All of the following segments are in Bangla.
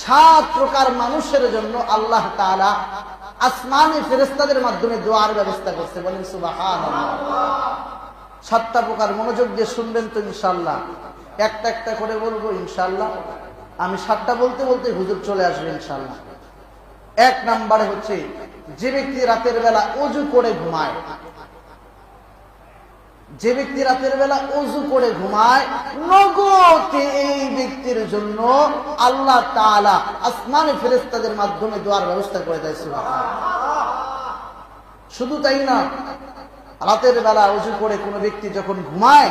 7 প্রকার মানুষের জন্য আল্লাহ তাআলা আসমানি ফেরেশতাদের মাধ্যমে দোয়ার ব্যবস্থা করছে। বলেন সুবহানাল্লাহ। 7টা প্রকার মনোযোগ দিয়ে শুনবেন তো ইনশাআল্লাহ। একটা একটা করে বলবো ইনশাআল্লাহ। আমি 7টা বলতে বলতে হুজুর চলে আসবে ইনশাআল্লাহ। 1 নম্বরে হচ্ছে যে ব্যক্তি রাতের বেলা ওযু করে ঘুমায়, যে ব্যক্তি রাতের বেলা ওযু করে ঘুমায়, নগদে এই ব্যক্তির জন্য আল্লাহ তাআলা আসমানি ফেরেশতাদের মাধ্যমে দোয়ার ব্যবস্থা করে দেয়। সুবহানাল্লাহ। শুধু তাই না, রাতের বেলা ওযু করে কোন ব্যক্তি যখন ঘুমায়,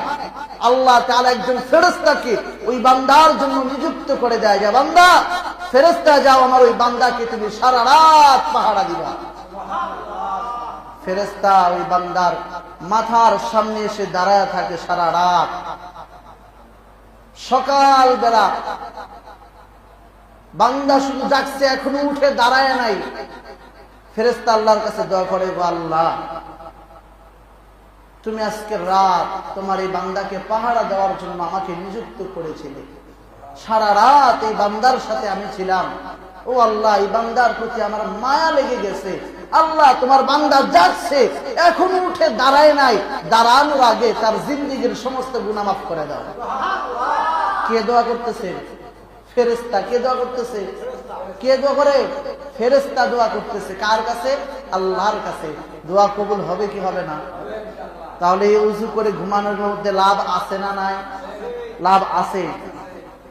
আল্লাহ তাআলা একজন ফেরেশতাকে ওই বান্দার জন্য নিযুক্ত করে দেয়, যে বান্দা ফেরেশতা যাও আমার ওই বান্দাকে তুমি সারা রাত পাহারা দিবা। ফেরেশতা ওই বান্দার মাথার সামনে এসে দাঁড়ায় থাকে সারা রাত। সকাল বেলা বান্দা শুধু জাগছে, এখনো উঠে দাঁড়ায় নাই, ফেরেশতা আল্লাহর কাছে দোয়া করে, গো আল্লাহ তুমি আজকে রাত তোমার এই বান্দাকে পাহারা দেওয়ার জন্য আমাকে নিযুক্ত করেছিলে, সারা রাত এই বান্দার সাথে আমি ছিলাম, ও আল্লাহ এই বান্দার প্রতি আমার মায়া লেগে গেছে, আল্লাহ তোমার বান্দা যাচ্ছে এখন উঠে দাঁড়ায় নাই, দাঁড়ানোর আগে তার জিন্দেগীর সমস্ত গুনাহ মাফ করে দাও। কে দোয়া করতেছে? ফেরেশতা। কে দোয়া করতেছে? কে দোয়া করে? ফেরেশতা দোয়া করতেছে। কার কাছে? আল্লাহর কাছে। দোয়া কবুল হবে কি হবে না? তাহলে এই ওযু করে ঘুমানোর মধ্যে লাভ আছে না নাই? লাভ আছে।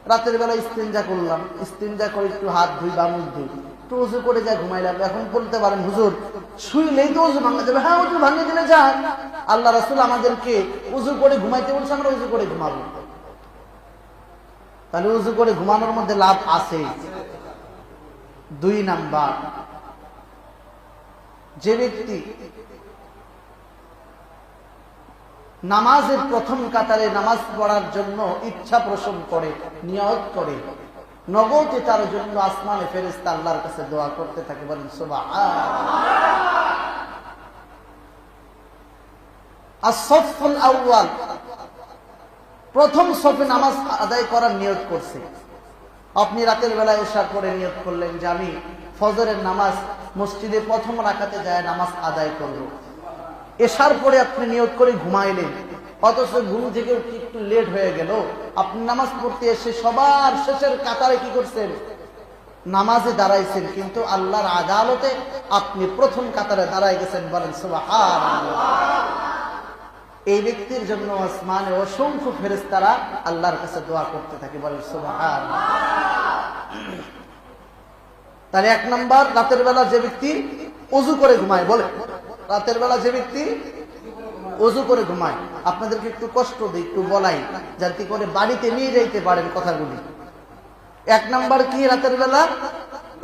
রাতের বেলা ইস্তিনজা করলাম, ইস্তিনজা করে একটু হাত ধুই বা মুখ ধুই, একটু ওযু করে যা ঘুমাইলাম। এখন বলতে পারেন হুজুর শুইলেই তো ওযু ভাঙা যাবে। হ্যাঁ, ওযু ভাঙিয়ে দিলে যায়। আল্লাহ রাসূল আমাদেরকে ওযু করে ঘুমাইতে বলছে, আমরা ওযু করে ঘুমাবো। তাহলে ওযু করে ঘুমানোর মধ্যে লাভ আছে। 2 নাম্বার, যে ব্যক্তি নামাজের প্রথম কাতারে নামাজ পড়ার জন্য ইচ্ছা পোষণ করে, নিয়ত করে, নগদে তার জন্য আসমানে ফেরেশতা আল্লাহর কাছে দোয়া করতে থাকে। বলেন সুবহানাল্লাহ। as-safful awwal, প্রথম সফে নামাজ আদায় করার নিয়ত করছে। আপনি রাতের বেলা এশার পরে নিয়ত করলেন যে আমি ফজরের নামাজ মসজিদে প্রথম রাকাতে যায় নামাজ আদায় করব। এশার পরে আপনি নিয়ত করে ঘুমাইলেন, অথচ ঘুম থেকে একটু লেট হয়ে গেল, আপনি নামাজ পড়তে এসে সবার শেষের কাতারে কি করছেন? নামাজে দাঁড়াইছেন, কিন্তু আল্লাহর আদালতে আপনি প্রথম কাতারে দাঁড়ায় গেছেন। বলেন সুবহানাল্লাহ। এই ব্যক্তির জন্য আসমানে অসংখ্য ফেরেশতারা আল্লাহর কাছে দোয়া করতে থাকে। বলেন সুবহানাল্লাহ। তাহলে 1 নাম্বার, রাতের বেলা যে ব্যক্তি ওযু করে ঘুমায়, বলে রাতের বেলা যে ব্যক্তি ওযু করে ঘুমায়, আপনাদেরকে একটু কষ্ট দিই, একটু বলাই, যাতে করে বাড়িতে নিয়ে যাইতে পারেন কথাগুলি। 1 নাম্বার কি? রাতের বেলা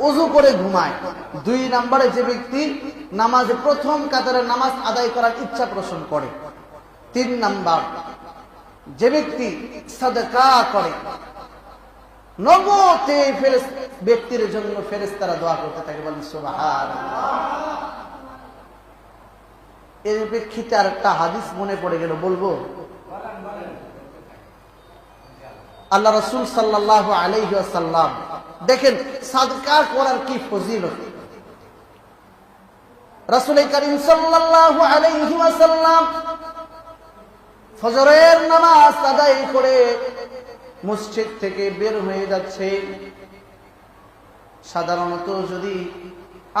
ওযু করে ঘুমায়। 2 নাম্বারে যে ব্যক্তি নামাজে প্রথম কাতারে নামাজ আদায় করার ইচ্ছা পোষণ করে। 3 নাম্বার, যে ব্যক্তি সাদকা করে, নগদে ব্যক্তির জন্য ফেরেশতারা দোয়া করতে থাকে। বলেন সুবহানাল্লাহ। এর প্রেক্ষিতে আর একটা হাদিস মনে পড়ে গেল, বলবো? আল্লাহ রাসূল সাল্লাল্লাহু আলাইহি ওয়াসাল্লাম, দেখেন সাদকা করার কি ফজিলত। রাসূল করিম সাল্লাল্লাহু আলাইহি ওয়াসাল্লাম ফজরের নামাজ আদায় করে মসজিদ থেকে বের হয়ে যাচ্ছে। সাধারণত যদি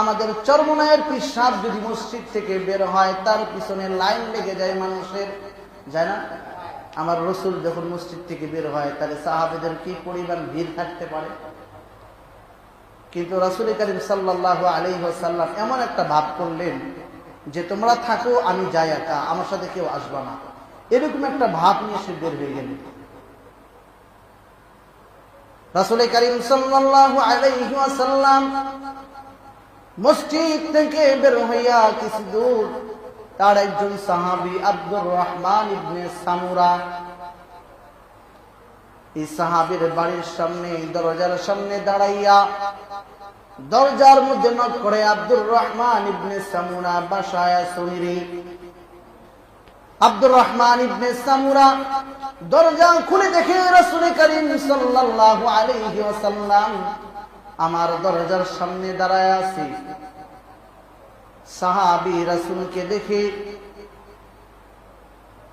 আমাদের চরমনায়ের পেশাব যদি মসজিদ থেকে বের হয়, তার পিছনে লাইন লেগে যায় মানুষের, যায় না? আমার রাসূল যখন মসজিদ থেকে বের হয়, তাহলে সাহাবাদের কি পরিমাণ ভিড় থাকতে পারে। কিন্তু রাসূল করিম সাল্লাল্লাহু আলাইহি ওয়াসাল্লাম এমন একটা ভাব করলেন যে তোমরা থাকো, আমি যাই একা, আমার সাথে কেউ আসবে না। এরকম একটা ভাব নিয়ে সে বের হয়ে গেলেন। রাসূল করিম সাল্লাল্লাহু আলাইহি ওয়াসাল্লাম মসজিদ থেকে বের হইয়া কিছু দূর তার একজন সাহাবী আব্দুর রহমান ইবনে সামুরা, এই সাহাবীর বাড়ির সামনে দরজার সামনে দাঁড়াইয়া দরজার মধ্যে নক করে, আব্দুর রহমান ইবনে সামুরা বাসায় আসুনি। আব্দুর রহমান ইবনে সামুরা দরজা খুলে দেখে রাসূল করিম সাল্লাল্লাহু আলাইহি ওয়াসাল্লাম আমার দরজার সামনে দাঁড়ায় আছি। সাহাবী রাসূলকে দেখে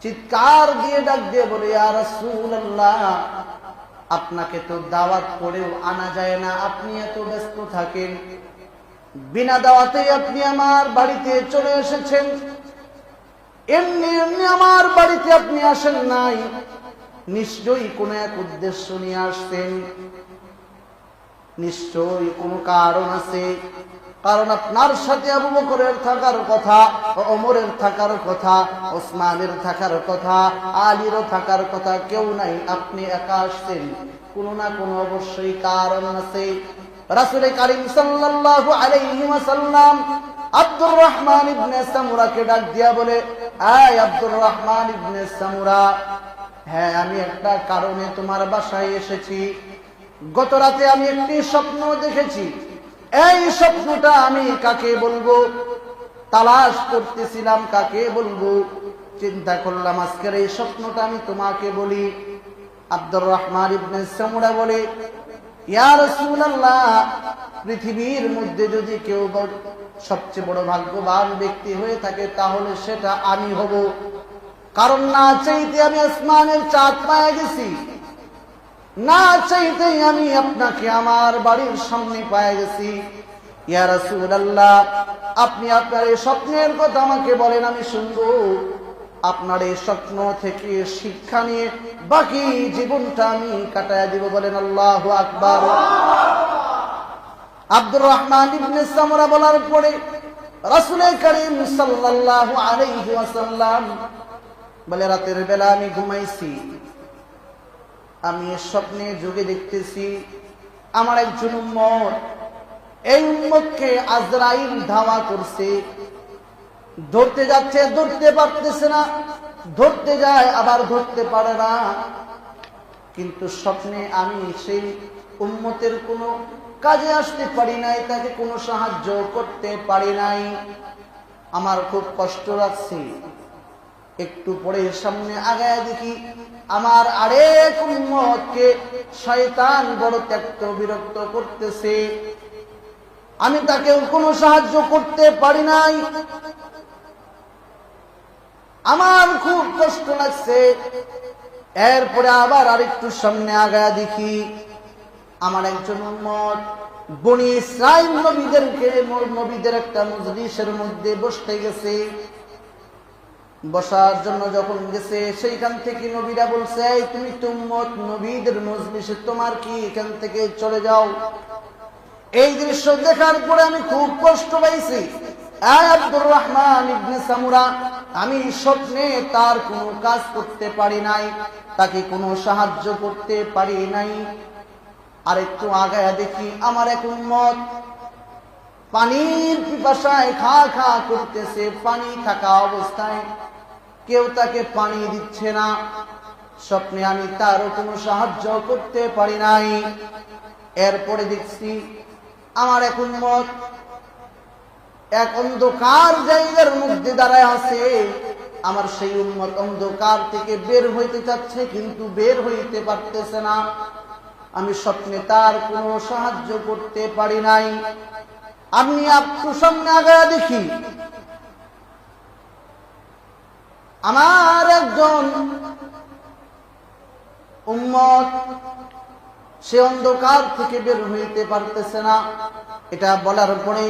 চিৎকার দিয়ে ডাক দিয়ে বলে, ইয়া রাসূলুল্লাহ, আপনাকে তো দাওয়াত করেও আনা যায় না, আপনি এত ব্যস্ত থাকেন, বিনা দাওয়াতেই আপনি আমার বাড়িতে চলে এসেছেন, এমনি এমনি আমার বাড়িতে আপনি আসেন নাই, নিশ্চয়ই কোনো এক উদ্দেশ্য নিয়ে আসছেন, নিশ্চয়ই কোনো কারণ আছে। কারণ আপনার সাথে আবু বকরের থাকার কথা, ওমরের থাকার কথা, ওসমানের থাকার কথা, আলীরও থাকার কথা, কেউ নাই, আপনি একা আসছেন, কোনো না কোনো অবশ্যই কারণ আছে। রাসূল কারীম সাল্লাল্লাহু আলাইহি ওয়াসাল্লাম আব্দুর রহমান ইবনে সামুরাকে ডাক দিয়া বলে, আয় আব্দুর রহমান ইবনে সামুরা, হ্যাঁ আমি একটা কারণে তোমার বাসায় এসেছি। গত রাতে আমি একটি স্বপ্ন দেখেছি, এই স্বপ্নটা আমি কাকে বলবো, তালাশ করতেছিলাম কাকে বলবো, চিন্তা করলাম আজকের এই স্বপ্নটা আমি তোমাকে বলি। আব্দুর রহমান ইবনে সামুরা বলে, ইয়া রাসূলুল্লাহ, পৃথিবীর মধ্যে যদি কেউ সবচেয়ে বড় ভাগ্যবান ব্যক্তি হয়ে থাকে তাহলে সেটা আমি হব। কারণ না চাইতে আমি আসমানের চাঁদ পেয়ে গেছি, না চাইতেই আমি আপনাকে আমার বাড়ির সামনে পেয়ে গেছি। ইয়া রাসূলুল্লাহ, আপনি আপনার এই স্বপ্নের কথা আমাকে বলেন, আমি শুনবো। আপনার এই স্বপ্ন থেকে শিক্ষা নিয়ে বাকি জীবনটা আমি কাটায় দিব। বলেন আল্লাহু আকবার। আব্দুর রহমান ইবনে সামুরা বলার পরে রাসূল কারীম সাল্লাল্লাহু আলাইহি ওয়াসাল্লাম বলে, রাতের বেলা আমি ঘুমাইছি, আমি স্বপ্নে যোগে দেখতেছি আমার একজন উম্মত, এই উম্মতকে আজরাইল ধাওয়া করছে, ধরতে যাচ্ছে, ধরতে পারতেছে না, ধরতে যায় আবার ধরতে পারে না। কিন্তু স্বপ্নে আমি সেই উম্মতের কোনো কাজে আসতে পারি নাই, তাকে কোনো সাহায্য করতে পারি নাই, আমার খুব কষ্ট লাগছে। একটু পরে সামনে আগায় দেখি আমার আরেক উম্মতকে শয়তান বড় ত্যক্ত বিরক্ত করতেছে, আমি তাকেও কোনো সাহায্য করতে পারি নাই, আমার খুব কষ্ট লাগছে। এরপরে আবার আরেকটু সামনে আগায় দেখি আমার একজন উম্মত বনি ইসরাইল নবীদের একটা মজলিসের মধ্যে বসতে গেছে। বসার জন্য যখন গেছে সেইখান থেকে নবীরা বলছে, তুমি তো উম্মত নবীদের মজলিসে, তোমার কি এখান থেকে চলে যাও। এই দৃশ্য দেখার পরে আমি খুব কষ্ট পাইছি। আব্দুর রহমান ইবনে সামুরা, আমি স্বপ্নে তার কোনো কাজ করতে পারি নাই, তাকে কোনো সাহায্য করতে পারি নাই। আর একটু আগায়া দেখি আমার এক উম্মত পানির পিপাসায় খা খা করতেছে, পানি থাকা অবস্থায় কেউ তাকে পানি দিচ্ছে না। স্বপ্নে আমি তারও কোনো সাহায্য করতে পারি নাই। এরপরে দেখছি আমার এক উম্মত এক অন্ধকার জায়গার মধ্যে দাঁড়ায় আছে, আমার সেই উম্মত অন্ধকার থেকে বের হইতে চাচ্ছে কিন্তু বের হইতে পারতেছে না। আমি স্বপ্নে তার কোনো সাহায্য করতে পারি নাই। আমি একটু সামনে আগায়া দেখি আমার একজন উম্মত সে অন্ধকার থেকে বের হইতে পারতেছে না। এটা বলার পরে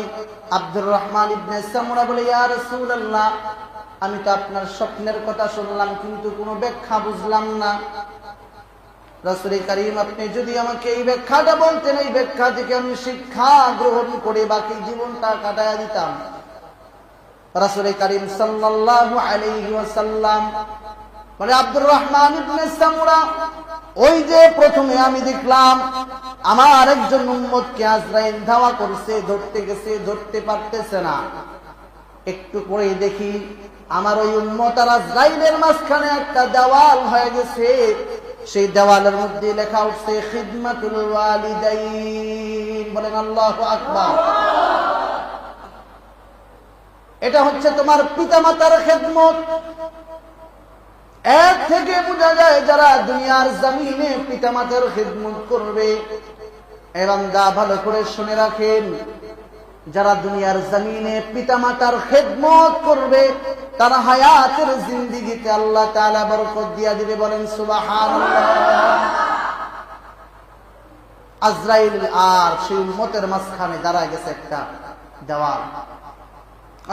আব্দুর রহমান ইবনে সামুরা বলে, ইয়া রাসূলুল্লাহ, আমি তো আপনার স্বপ্নের কথা শুনলাম কিন্তু কোনো ব্যাখ্যা বুঝলাম না। রাসূল কারীম, আপনি যদি আমাকে এই ব্যাখ্যাটা বলতেন, এই ব্যাখ্যা থেকে আমি শিক্ষা গ্রহণ করে বাকি জীবনটা কাটায়া দিতাম। রাসূল কারীম সাল্লাল্লাহু আলাইহি ওয়াসাল্লাম বলে, আব্দুর রহমান ইবনে সামুরা, ওই যে প্রথমে আমি দেখলাম আমার একজন উম্মতকে আজরাইল ধাওয়া করছে, ধরতে গেছে, ধরতে পারতেছে না। একটু পরেই দেখি আমার ওই উম্মত আর আজরাইলের মাঝখানে একটা দেওয়াল হয়ে গেছে। সেই দেওয়ালের মধ্যে লেখা উঠছে খিদমাতুল ওয়ালিদাইন। বলেন আল্লাহু আকবার। এটা হচ্ছে তোমার পিতামাতার খেদমত। এর থেকে বোঝা যায় যারা দুনিয়ার জমিনে পিতামাতার খেদমত করবে এ বান্দা ভালো করে শুনে রাখেন, যারা দুনিয়ার জমিনে পিতামাতার খেদমত করবে তারা হায়াতের জিন্দেগিতে আল্লাহ তাআলা বরকত দিয়া দিবে। বলেন সুবহানাল্লাহ। আজরাইল আর সেই উম্মতের মাঝখানে দাঁড়ায় গেছে একটা দেওয়াল,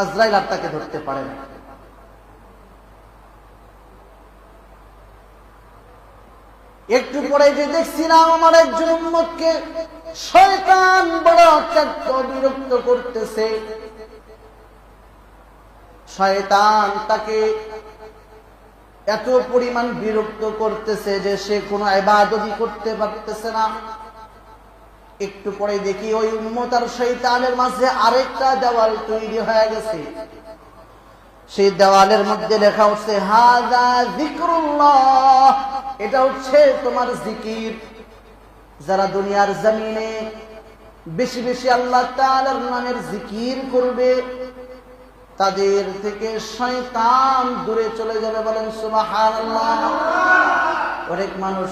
আজরাইল আর তাকে ধরতে পারে না। একটু পরে যে দেখছিলাম আমার একজন উম্মতকে শয়তান বড় অত্যন্ত বিরক্ত করতেছে। শয়তান তাকে এত পরিমাণ বিরক্ত করতেছে যে সে কোনো ইবাদতই করতে পারতেছে না। একটু পরে দেখি ওই উম্মত আর শয়তানের মাঝে আরেকটা দেওয়াল তৈরি হয়ে গেছে। সেই দেওয়ালের মধ্যে লেখা হচ্ছে হাযা যিকরুল্লাহ, এটা হচ্ছে তোমার জিকির। যারা দুনিয়ার জমিনে বেশি বেশি আল্লাহ তাআলার নামের জিকির করবে তাদের থেকে শয়তান দূরে চলে যাবে। বলেন সুবহানাল্লাহ। অনেক মানুষ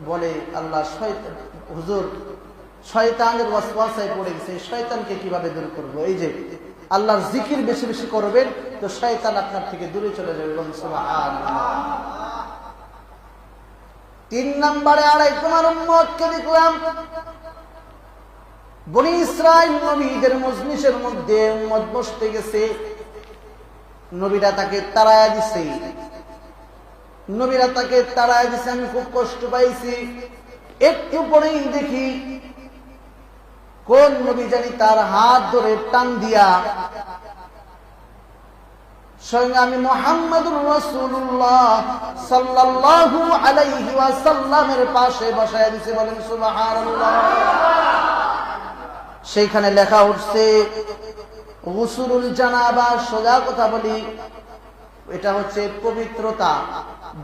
বলে আল্লাহ শয়তান, হুজুর শয়তানের ওয়াসওয়াসায় পড়ে গেছে, শয়তানকে কিভাবে দূর করব? এই যে আল্লাহর জিকির বেশি বেশি করবেন তো শয়তান আপনার থেকে দূরে চলে যাবে। বলেন সুবহানাল্লাহ। 3 নম্বরে আরেক তোমার উম্মতকে দেখলাম, বনি ইসরাইল নবীদের মজলিসের মধ্যে উম্মত বসতে গেছে, নবীরা তাকে তাড়ায়া দিছে। আমি খুব কষ্ট পাইছি। একটু পরেই দেখি কোন নবী জানি তার হাত ধরে টান দিয়া স্বয়ং আমি মুহাম্মদুর রাসূলুল্লাহ সাল্লাল্লাহু আলাইহি ওয়াসাল্লামের পাশে বসায় দিয়েছে। বলেন সুবহানাল্লাহ। সেইখানে লেখা উঠছে গুসুলুল জানাবা। সোজা কথা বলি, এটা হচ্ছে পবিত্রতা।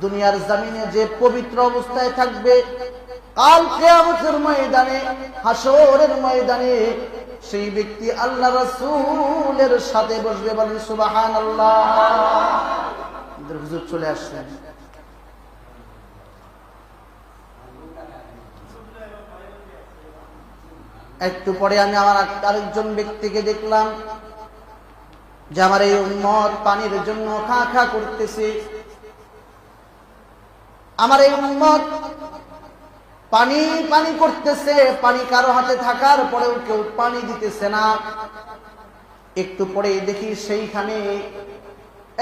দুনিয়ার জমিনে যে পবিত্র অবস্থায় থাকবে কাল কিয়ামতের ময়দানে, হাসরের ময়দানে সেই ব্যক্তি আল্লাহ রাসূলের সাথে বসবে। বলেন সুবহানাল্লাহ। হুজুর চলে আসছেন। একটু পরে আমি আমার আরেকজন ব্যক্তিকে দেখলাম যে আমার এই উম্মত পানির জন্য খা খা করতেছে। আমার এই উম্মত পানি পানি করতেছে, পানি কারো হাতে থাকার পরেও কেউ পানি দিতেছে না। একটু পরে দেখি সেইখানে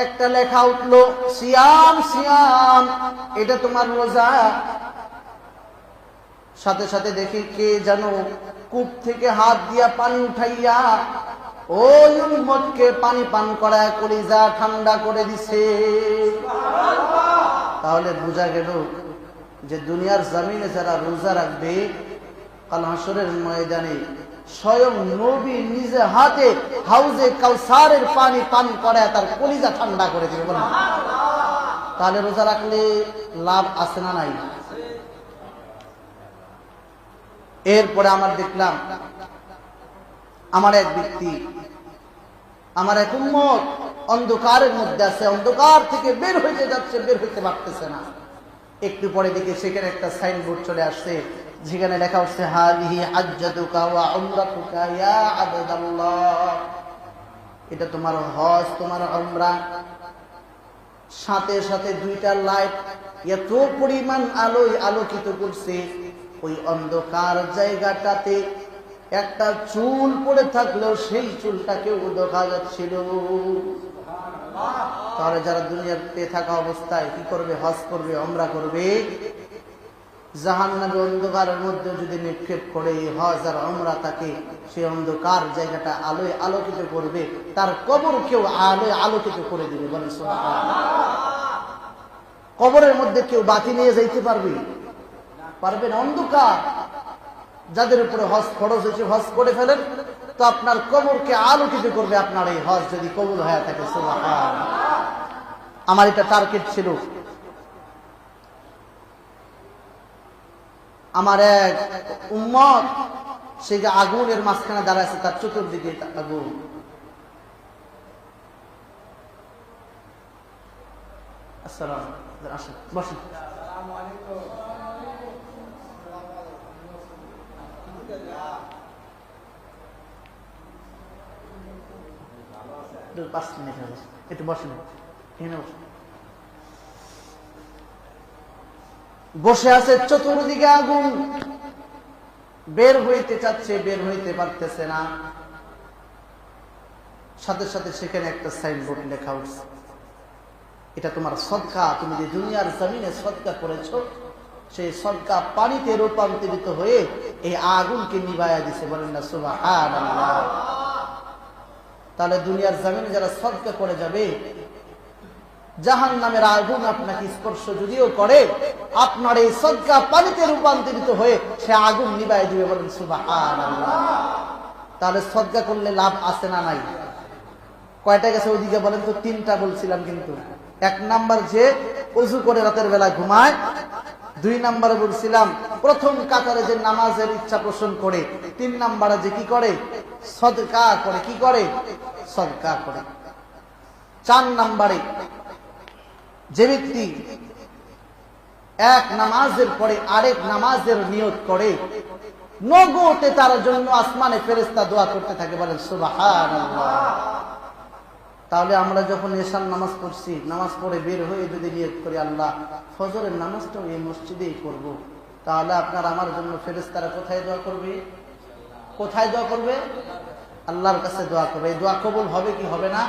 একটা লেখা উঠলো সিয়াম সিয়াম, এটা তোমার রোজা। সাথে সাথে দেখি কে যেন কূপ থেকে হাত দিয়া পানি উঠাইয়া ওই উম্মতকে পানি পান করায় কলিজা ঠান্ডা করে দিছে। তাহলে বোঝা গেল যে দুনিয়ার জমিনে যারা রোজা রাখবে কাল হাসরের ময়দানে স্বয়ং নবী নিজে হাতে হাউজে কাউসারের পানি পান করায় তার কলিজা ঠান্ডা করে দিবে। বলেন তাহলে রোজা রাখলে লাভ আছে না নাই? এরপরে আমার দেখলাম আমার এক ব্যক্তি, আমার এক উম্মত অন্ধকারের মধ্যে আছে, অন্ধকার থেকে বের হইতে যাচ্ছে, বের হইতে পারতেছে না। একটু পরে দেখি সেখানে একটা সাইনবোর্ড চলে আসছে, যেখানে লেখা হচ্ছে হাযিহি হাজ্জাতুকা ওয়া উমরাতুকা ইয়া আবদাল্লাহ, এটা তোমার হজ, তোমার উমরা। সাথে সাথে দুইটা লাইট এত পরিমাণ আলোয় আলোকিত করছে, ওই অন্ধকার জায়গাটাতে একটা চুল পড়ে থাকলেও সেই চুলটাকেও দেখা যাচ্ছিল। তাহলে যারা দুনিয়াতে থাকা অবস্থায় কি করবে? হজ করবে, উমরা করবে, জাহান্নামের অন্ধকারের মধ্যে যদি নিক্ষেপ করে হজ আর উমরা তাকে সেই অন্ধকার জায়গাটা আলোয় আলোকিত করবে, তার কবর কেউ আলোয় আলোকিত করে দিবে। বলেন সুবহানাল্লাহ। কবরের মধ্যে কেউ বাতি নিয়ে যাইতে পারবে? পারবে না, অন্ধকার। যাদের উপরে হজ ফরজ হয়েছে হজ করে ফেলেন, তো আপনার কবরকে আলোকিত করবে আপনার এই হজ যদি কবুল হয়ে থাকে। সুবহানাল্লাহ। আমার এটা টার্গেট ছিল। আমার এক উম্মত সে যে আগুনের মাঝখানে দাঁড়াচ্ছে, তার চতুর্দিকে আগুন। আসসালাম, আসেন বসেন। 5 মিনিট হবে, একটু বসেন, এখানে বসেন। বসে আছে, চতুর্দিকে আগুন, বের হইতে চাচ্ছে, বের হইতে পারতেছে না। সাথে সাথে সেখানে একটা সাইনবোর্ড লেখা উঠছে, এটা তোমার সদকা, তুমি যে দুনিয়ার জমিনে সদকা করেছো, সেই সদকা পানিতে রূপান্তরিত হয়ে এই আগুনকে নিভাইয়া দিছে। বলেন না সুবহানাল্লাহ। তাহলে দুনিয়ার জমিনে যারা সদকা করে যাবে, জাহান্নামের আগুন আপনাকে স্পর্শ যদিও করে, আপনার এই সদকা পানিতে রূপান্তরিত হয়ে সে আগুন নিভাইয়া দিবে। বলেন সুবহানাল্লাহ। তাহলে সদকা করলে লাভ আছে না নাই? কয়টা গেছে ওইদিকে বলেন তো? 3টা বলছিলাম কিন্তু। 1 নাম্বার যে ওযু করে রাতের বেলা ঘুমায়, 2 নাম্বারে বলছিলাম প্রথম কাতারে যে নামাজের ইচ্ছা পোষণ করে, 3 নাম্বারে যে কি করে? সদকা করে। কি করে? সদকা করে। 4 নাম্বারে যে ব্যক্তি এক নামাজের পরে আরেক নামাজের নিয়ত করে, নগদে তার জন্য আসমানে ফেরেশতা দোয়া করতে থাকে। বলেন সুবহানাল্লাহ। তাহলে আমরা যখন এশার নামাজ পড়ছি, নামাজ পড়ে বের হয়ে যদি নিয়ত করি আল্লাহ ফজরের নামাজটাও এই মসজিদেই করব, তাহলে আপনার আমার জন্য ফেরেশতারা কোথায় দোয়া করবে? কোথায় দোয়া করবে? আল্লাহর কাছে দোয়া করবে। এই দোয়া কবুল হবে কি হবে না?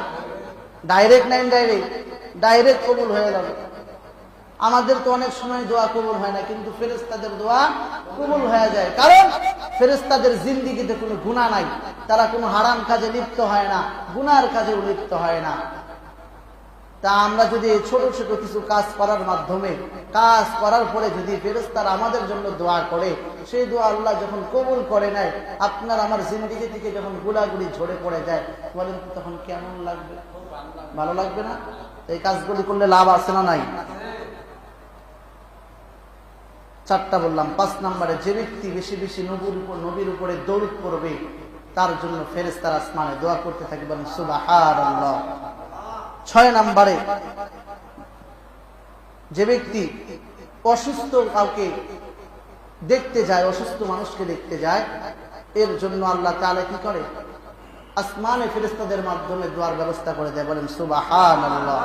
ডাইরেক্ট না ইনডাইরেক্ট? ডাইরেক্ট কবুল হয়ে যাবে। আমাদের তো অনেক সময় দোয়া কবুল হয় না, কিন্তু ফেরেশতাদের দোয়া কবুল হয়ে যায়। কারণ ফেরেশতাদের জিন্দেগিতে কোনো গুনাহ নাই, তারা কোনো হারাম কাজে লিপ্ত হয় না, গুনার কাজে লিপ্ত হয় না। তা আমরা যদি ছোট ছোট কিছু কাজ করার মাধ্যমে, কাজ করার পরে যদি ফেরেশতারা আমাদের জন্য দোয়া করে, সেই দোয়া আল্লাহ যখন কবুল করে নেয়, আপনার আমার জিন্দেগি থেকে যখন গুলাগুলি ঝরে পড়ে যায়, বলেন তো তখন কেমন লাগবে? ভালো লাগবে না? এই কাজগুলি করলে লাভ আছে না নাই? 4টা বললাম। 5 নাম্বারে যে ব্যক্তি বেশি বেশি নবীর উপরে দরুদ পড়বে, তার জন্য ফেরেশতারা আসমানে দোয়া করতে থাকে। বলেন সুবহানাল্লাহ। 6 নাম্বারে যে ব্যক্তি অসুস্থ কাউকে দেখতে যায়, অসুস্থ মানুষকে দেখতে যায়, এর জন্য আল্লাহ তাআলা কি করে? আসমানে ফেরেশতাদের মাধ্যমে দোয়ার ব্যবস্থা করে দেয়। বলেন সুবহানাল্লাহ।